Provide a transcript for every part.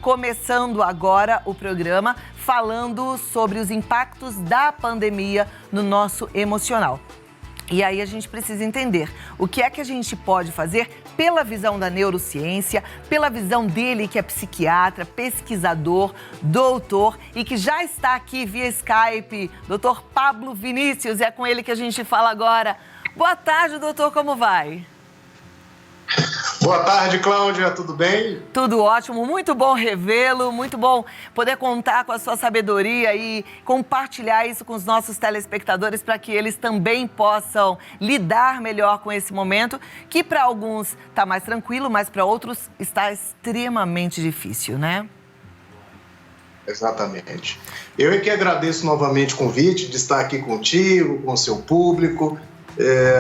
começando agora o programa falando sobre os impactos da pandemia no nosso emocional. E aí a gente precisa entender o que é que a gente pode fazer pela visão da neurociência, pela visão dele que é psiquiatra, pesquisador, doutor e que já está aqui via Skype, doutor Pablo Vinícius, é com ele que a gente fala agora. Boa tarde, doutor, como vai? Boa tarde, Cláudia, tudo bem? Tudo ótimo, muito bom revê-lo, muito bom poder contar com a sua sabedoria e compartilhar isso com os nossos telespectadores para que eles também possam lidar melhor com esse momento, que para alguns está mais tranquilo, mas para outros está extremamente difícil, né? Exatamente. Eu é que agradeço novamente o convite de estar aqui contigo, com o seu público.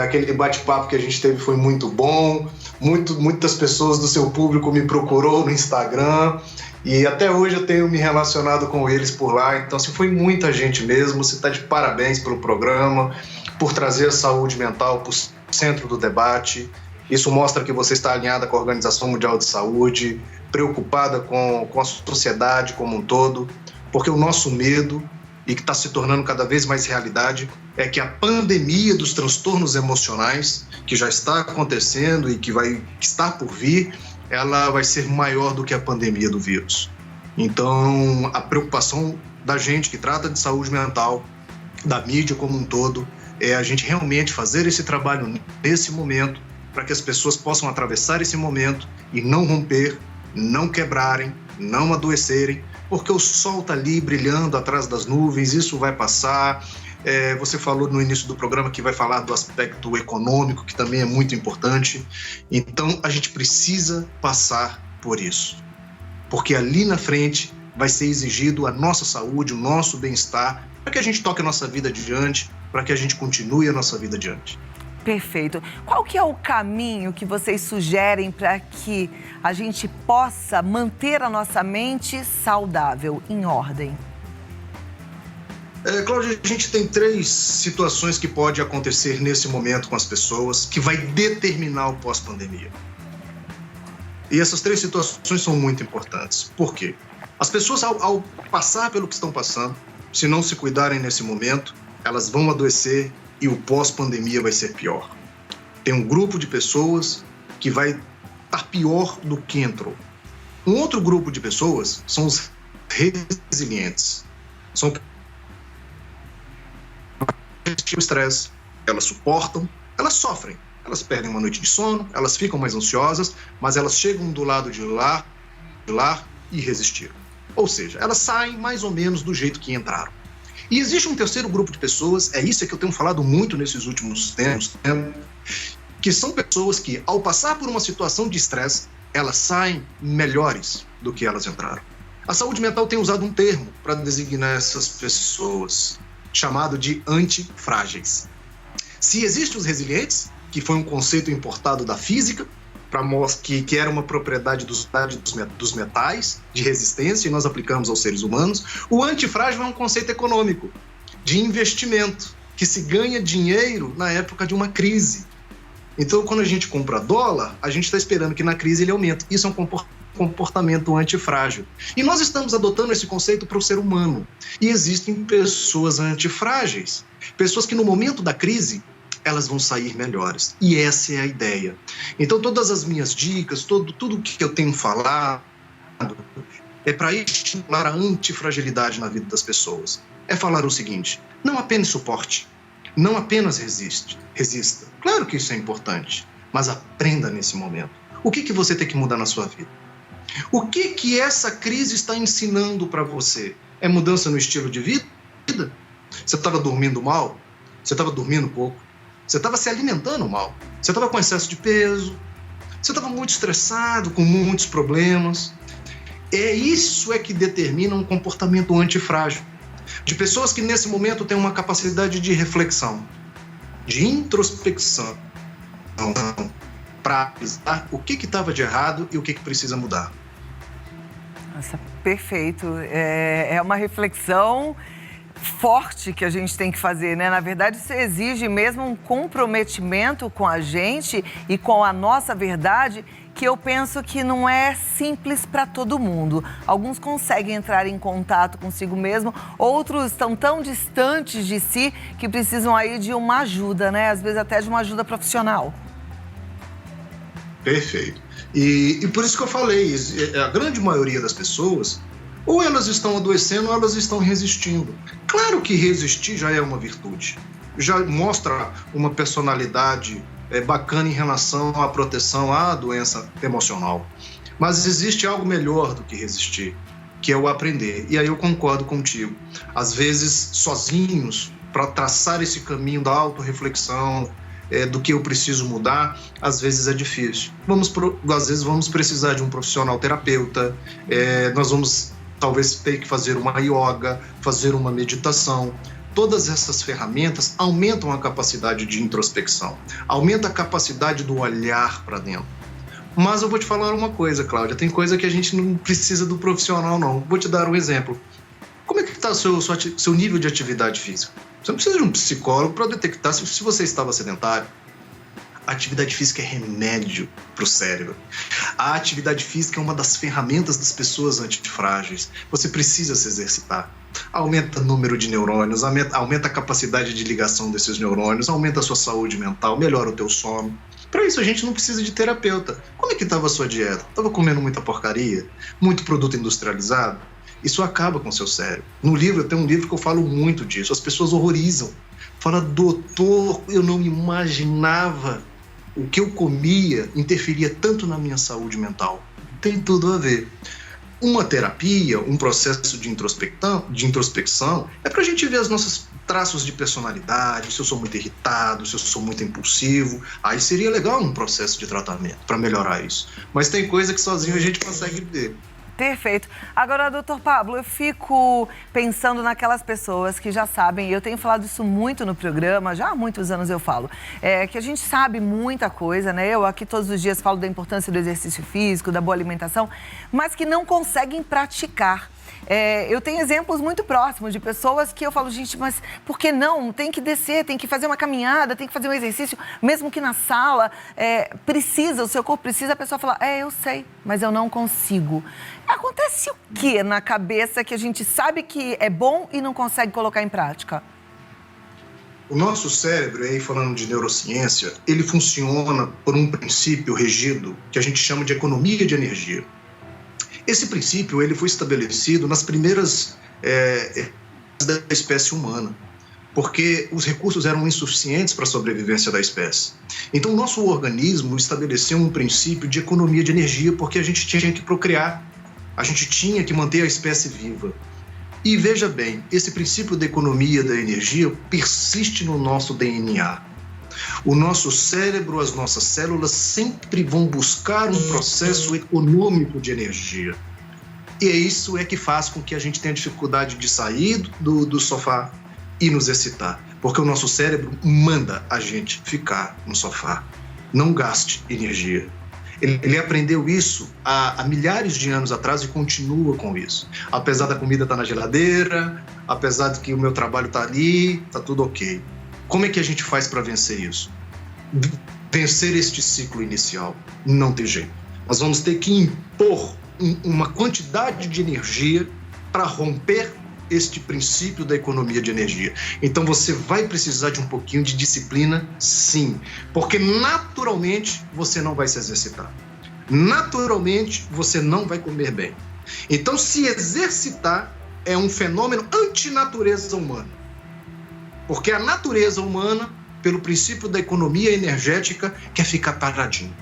Aquele bate-papo que a gente teve foi muito bom. Muitas pessoas do seu público me procurou no Instagram e até hoje eu tenho me relacionado com eles por lá. Então, assim, foi muita gente mesmo. Você está de parabéns pelo programa, por trazer a saúde mental para o centro do debate. Isso mostra que você está alinhada com a Organização Mundial de Saúde, preocupada com a sociedade como um todo, porque o nosso medo, e que está se tornando cada vez mais realidade, é que a pandemia dos transtornos emocionais, que já está acontecendo e que vai estar por vir, ela vai ser maior do que a pandemia do vírus. Então, a preocupação da gente que trata de saúde mental, da mídia como um todo, é a gente realmente fazer esse trabalho nesse momento, para que as pessoas possam atravessar esse momento e não romper, não quebrarem, não adoecerem, porque o sol está ali brilhando atrás das nuvens, isso vai passar. Você falou no início do programa que vai falar do aspecto econômico, que também é muito importante. Então, a gente precisa passar por isso, porque ali na frente vai ser exigido a nossa saúde, o nosso bem-estar, para que a gente toque a nossa vida adiante, para que a gente continue a nossa vida adiante. Perfeito. Qual que é o caminho que vocês sugerem para que a gente possa manter a nossa mente saudável, em ordem? Cláudia, a gente tem 3 situações que podem acontecer nesse momento com as pessoas que vai determinar o pós-pandemia. E essas 3 situações são muito importantes. Por quê? As pessoas, ao passar pelo que estão passando, se não se cuidarem nesse momento, elas vão adoecer e o pós-pandemia vai ser pior. Tem um grupo de pessoas que vai estar pior do que entrou. Um outro grupo de pessoas são os resilientes. São o estresse, elas suportam, elas sofrem, elas perdem uma noite de sono, elas ficam mais ansiosas, mas elas chegam do lado de lá e resistiram. Ou seja, elas saem mais ou menos do jeito que entraram. E existe um terceiro grupo de pessoas, é isso que eu tenho falado muito nesses últimos tempos, que são pessoas que, ao passar por uma situação de estresse, elas saem melhores do que elas entraram. A saúde mental tem usado um termo para designar essas pessoas, chamado de antifrágeis. Se existem os resilientes, que foi um conceito importado da física, que era uma propriedade dos metais, de resistência, e nós aplicamos aos seres humanos. O antifrágil é um conceito econômico, de investimento, que se ganha dinheiro na época de uma crise. Então, quando a gente compra dólar, a gente está esperando que na crise ele aumente. Isso é um comportamento antifrágil. E nós estamos adotando esse conceito para o ser humano. E existem pessoas antifrágeis, pessoas que no momento da crise, elas vão sair melhores. E essa é a ideia. Então, todas as minhas dicas, tudo que eu tenho falado, é para estimular a antifragilidade na vida das pessoas. É falar o seguinte: não apenas suporte, não apenas resista. Claro que isso é importante, mas aprenda nesse momento. O que você tem que mudar na sua vida? O que essa crise está ensinando para você? É mudança no estilo de vida? Você estava dormindo mal? Você estava dormindo pouco? Você estava se alimentando mal, você estava com excesso de peso, você estava muito estressado, com muitos problemas. Isso que determina um comportamento antifrágil. De pessoas que nesse momento têm uma capacidade de reflexão, de introspecção, para avisar o que estava de errado e o que precisa mudar. Nossa, perfeito. É uma reflexão forte que a gente tem que fazer, né? Na verdade, isso exige mesmo um comprometimento com a gente e com a nossa verdade, que eu penso que não é simples para todo mundo. Alguns conseguem entrar em contato consigo mesmo, outros estão tão distantes de si que precisam aí de uma ajuda, né? Às vezes até de uma ajuda profissional. Perfeito. E por isso que eu falei, a grande maioria das pessoas, ou elas estão adoecendo ou elas estão resistindo. Claro que resistir já é uma virtude, já mostra uma personalidade bacana em relação à proteção à doença emocional. Mas existe algo melhor do que resistir, que é o aprender. E aí eu concordo contigo. Às vezes, sozinhos, para traçar esse caminho da autorreflexão, do que eu preciso mudar, às vezes é difícil. Às vezes vamos precisar de um profissional terapeuta, nós vamos talvez ter que fazer uma yoga, fazer uma meditação. Todas essas ferramentas aumentam a capacidade de introspecção, aumenta a capacidade do olhar para dentro. Mas eu vou te falar uma coisa, Cláudia, tem coisa que a gente não precisa do profissional, não. Vou te dar um exemplo. Como é que está o seu nível de atividade física? Você não precisa de um psicólogo para detectar se você estava sedentário. A atividade física é remédio para o cérebro. A atividade física é uma das ferramentas das pessoas antifrágeis. Você precisa se exercitar. Aumenta o número de neurônios, aumenta a capacidade de ligação desses neurônios, aumenta a sua saúde mental, melhora o teu sono. Para isso a gente não precisa de terapeuta. Como é que estava a sua dieta? Estava comendo muita porcaria? Muito produto industrializado? Isso acaba com o seu cérebro. No livro, eu tenho um livro que eu falo muito disso. As pessoas horrorizam. Fala, doutor, eu não imaginava o que eu comia interferia tanto na minha saúde mental. Tem tudo a ver. Uma terapia, um processo de introspecção é para a gente ver os nossos traços de personalidade, se eu sou muito irritado, se eu sou muito impulsivo. Aí seria legal um processo de tratamento para melhorar isso. Mas tem coisa que sozinho a gente consegue ver. Perfeito. Agora, doutor Pablo, eu fico pensando naquelas pessoas que já sabem, e eu tenho falado isso muito no programa, já há muitos anos eu falo, que a gente sabe muita coisa, né? Eu aqui todos os dias falo da importância do exercício físico, da boa alimentação, mas que não conseguem praticar. Eu tenho exemplos muito próximos de pessoas que eu falo, gente, mas por que não? Tem que descer, tem que fazer uma caminhada, tem que fazer um exercício, mesmo que na sala, o seu corpo precisa, a pessoa fala, eu sei, mas eu não consigo. Acontece o que na cabeça que a gente sabe que é bom e não consegue colocar em prática? O nosso cérebro, aí falando de neurociência, ele funciona por um princípio regido que a gente chama de economia de energia. Esse princípio ele foi estabelecido nas primeiras da espécie humana, porque os recursos eram insuficientes para a sobrevivência da espécie. Então, o nosso organismo estabeleceu um princípio de economia de energia porque a gente tinha que procriar, a gente tinha que manter a espécie viva. E veja bem, esse princípio da economia da energia persiste no nosso DNA. O nosso cérebro, as nossas células sempre vão buscar um processo econômico de energia. E isso que faz com que a gente tenha dificuldade de sair do sofá e nos excitar. Porque o nosso cérebro manda a gente ficar no sofá. Não gaste energia. Ele aprendeu isso há milhares de anos atrás e continua com isso. Apesar da comida estar na geladeira, apesar de que o meu trabalho está ali, está tudo ok. Como é que a gente faz para vencer isso? Vencer este ciclo inicial? Não tem jeito. Nós vamos ter que impor uma quantidade de energia para romper este princípio da economia de energia. Então você vai precisar de um pouquinho de disciplina, sim. Porque naturalmente você não vai se exercitar. Naturalmente você não vai comer bem. Então se exercitar é um fenômeno antinatureza humana. Porque a natureza humana, pelo princípio da economia energética, quer ficar paradinho.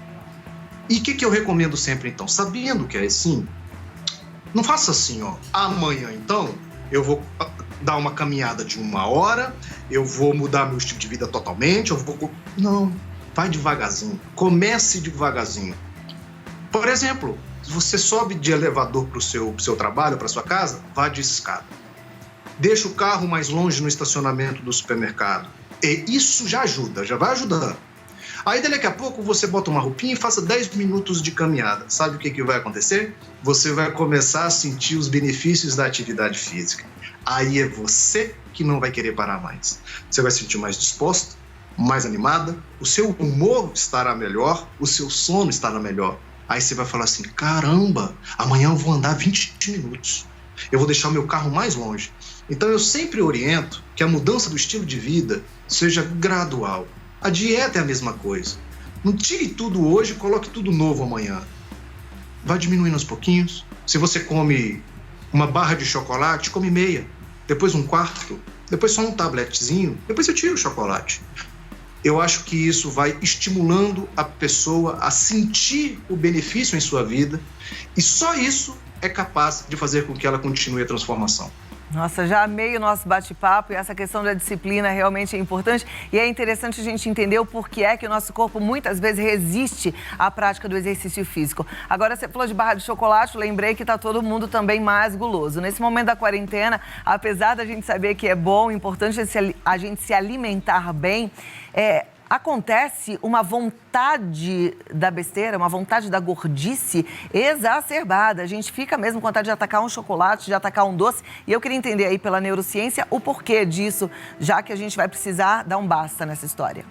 E o que eu recomendo sempre, então? Sabendo que é assim, não faça assim, amanhã, então, eu vou dar uma caminhada de 1 hora, eu vou mudar meu estilo de vida totalmente, Não, vai devagarzinho, comece devagarzinho. Por exemplo, se você sobe de elevador para o seu trabalho, para sua casa, vá de escada. Deixa o carro mais longe no estacionamento do supermercado. E isso já ajuda, já vai ajudando. Aí daqui a pouco você bota uma roupinha e faça 10 minutos de caminhada. Sabe o que vai acontecer? Você vai começar a sentir os benefícios da atividade física. Aí é você que não vai querer parar mais. Você vai se sentir mais disposto, mais animada, o seu humor estará melhor, o seu sono estará melhor. Aí você vai falar assim, caramba, amanhã eu vou andar 20 minutos. Eu vou deixar o meu carro mais longe. Então eu sempre oriento que a mudança do estilo de vida seja gradual. A dieta é a mesma coisa. Não tire tudo hoje e coloque tudo novo amanhã. Vai diminuindo aos pouquinhos. Se você come uma barra de chocolate, come meia. Depois um quarto. Depois só um tabletezinho. Depois você tira o chocolate. Eu acho que isso vai estimulando a pessoa a sentir o benefício em sua vida. E só isso é capaz de fazer com que ela continue a transformação. Nossa, já amei o nosso bate-papo e essa questão da disciplina realmente é importante e é interessante a gente entender o porquê é que o nosso corpo muitas vezes resiste à prática do exercício físico. Agora, você falou de barra de chocolate, lembrei que está todo mundo também mais guloso. Nesse momento da quarentena, apesar da gente saber que é bom, importante a gente se alimentar bem, acontece uma vontade da besteira, uma vontade da gordice exacerbada. A gente fica mesmo com vontade de atacar um chocolate, de atacar um doce. E eu queria entender aí pela neurociência o porquê disso, já que a gente vai precisar dar um basta nessa história.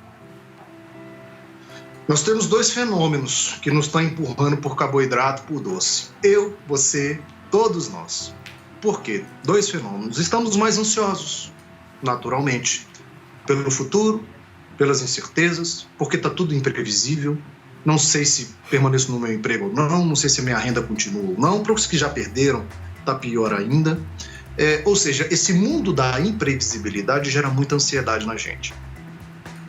Nós temos dois fenômenos que nos estão empurrando por carboidrato, por doce. Eu, você, todos nós. Por quê? Dois fenômenos. Estamos mais ansiosos, naturalmente, pelo futuro, pelas incertezas, porque está tudo imprevisível. Não sei se permaneço no meu emprego ou não sei se a minha renda continua ou não. Para os que já perderam, está pior ainda. Ou seja, esse mundo da imprevisibilidade gera muita ansiedade na gente.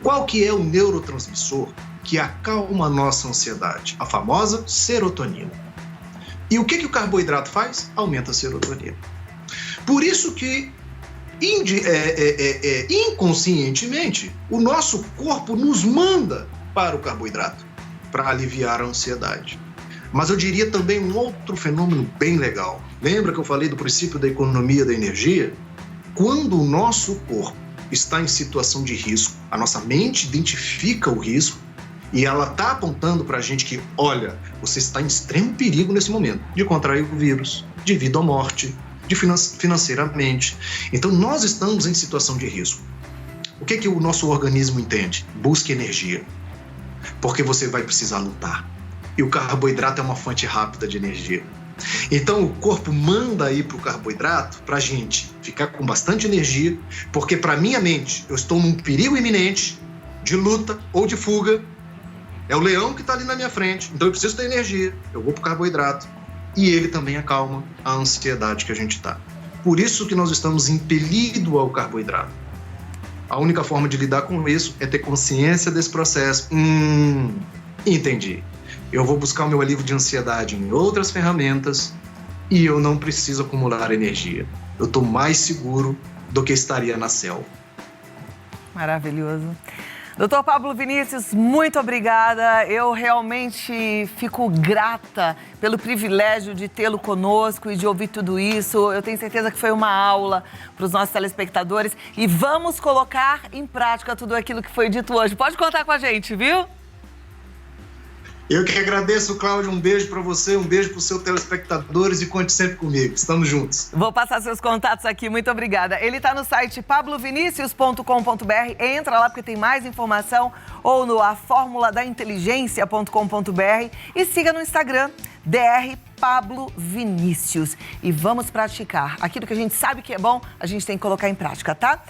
Qual que é o neurotransmissor que acalma a nossa ansiedade? A famosa serotonina. E o que o carboidrato faz? Aumenta a serotonina. Por isso que inconscientemente, o nosso corpo nos manda para o carboidrato, para aliviar a ansiedade. Mas eu diria também um outro fenômeno bem legal. Lembra que eu falei do princípio da economia da energia? Quando o nosso corpo está em situação de risco, a nossa mente identifica o risco e ela está apontando para a gente que, olha, você está em extremo perigo nesse momento de contrair o vírus, de vida ou morte, financeiramente. Então, nós estamos em situação de risco. O que o nosso organismo entende? Busque energia, porque você vai precisar lutar. E o carboidrato é uma fonte rápida de energia. Então, o corpo manda aí para o carboidrato para a gente ficar com bastante energia, porque para minha mente, eu estou num perigo iminente de luta ou de fuga. É o leão que está ali na minha frente, então eu preciso ter energia. Eu vou para o carboidrato. E ele também acalma a ansiedade que a gente está. Por isso que nós estamos impelidos ao carboidrato. A única forma de lidar com isso é ter consciência desse processo. Entendi. Eu vou buscar o meu alívio de ansiedade em outras ferramentas e eu não preciso acumular energia. Eu estou mais seguro do que estaria na selva. Maravilhoso. Doutor Pablo Vinícius, muito obrigada. Eu realmente fico grata pelo privilégio de tê-lo conosco e de ouvir tudo isso. Eu tenho certeza que foi uma aula para os nossos telespectadores e vamos colocar em prática tudo aquilo que foi dito hoje. Pode contar com a gente, viu? Eu que agradeço, Cláudio. Um beijo para você, um beijo para os seus telespectadores e conte sempre comigo. Estamos juntos. Vou passar seus contatos aqui. Muito obrigada. Ele está no site pablovinicius.com.br. Entra lá porque tem mais informação ou no aformuladainteligência.com.br e siga no Instagram, Dr. Pablo Vinícius. E vamos praticar. Aquilo que a gente sabe que é bom, a gente tem que colocar em prática, tá?